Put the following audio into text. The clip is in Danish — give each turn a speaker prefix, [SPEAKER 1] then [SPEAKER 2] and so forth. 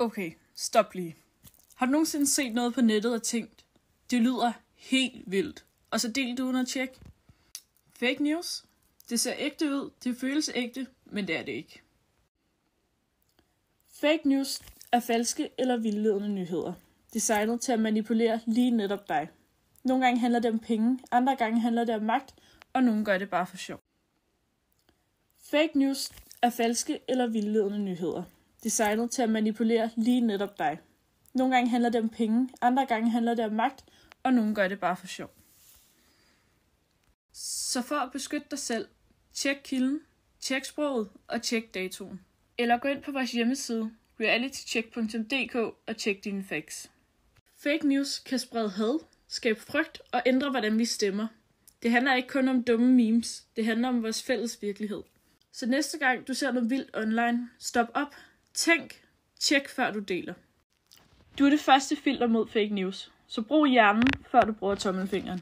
[SPEAKER 1] Okay, stop lige. Har du nogensinde set noget på nettet og tænkt, det lyder helt vildt, og så delte du uden at tjekke? Fake news? Det ser ægte ud, det føles ægte, men det er det ikke. Fake news er falske eller vildledende nyheder, designet til at manipulere lige netop dig. Nogle gange handler det om penge, andre gange handler det om magt, og nogle gør det bare for sjov. Fake news er falske eller vildledende nyheder, designet til at manipulere lige netop dig. Nogle gange handler det om penge, andre gange handler det om magt, og nogle gør det bare for sjov. Så for at beskytte dig selv, tjek kilden, tjek sproget og tjek datoen. Eller gå ind på vores hjemmeside realitycheck.dk og tjek dine facts. Fake news kan sprede had, skabe frygt og ændre, hvordan vi stemmer. Det handler ikke kun om dumme memes, det handler om vores fælles virkelighed. Så næste gang du ser noget vildt online, stop op, tænk, tjek før du deler. Du er det første filter mod fake news, så brug hjernen, før du bruger tommelfingeren.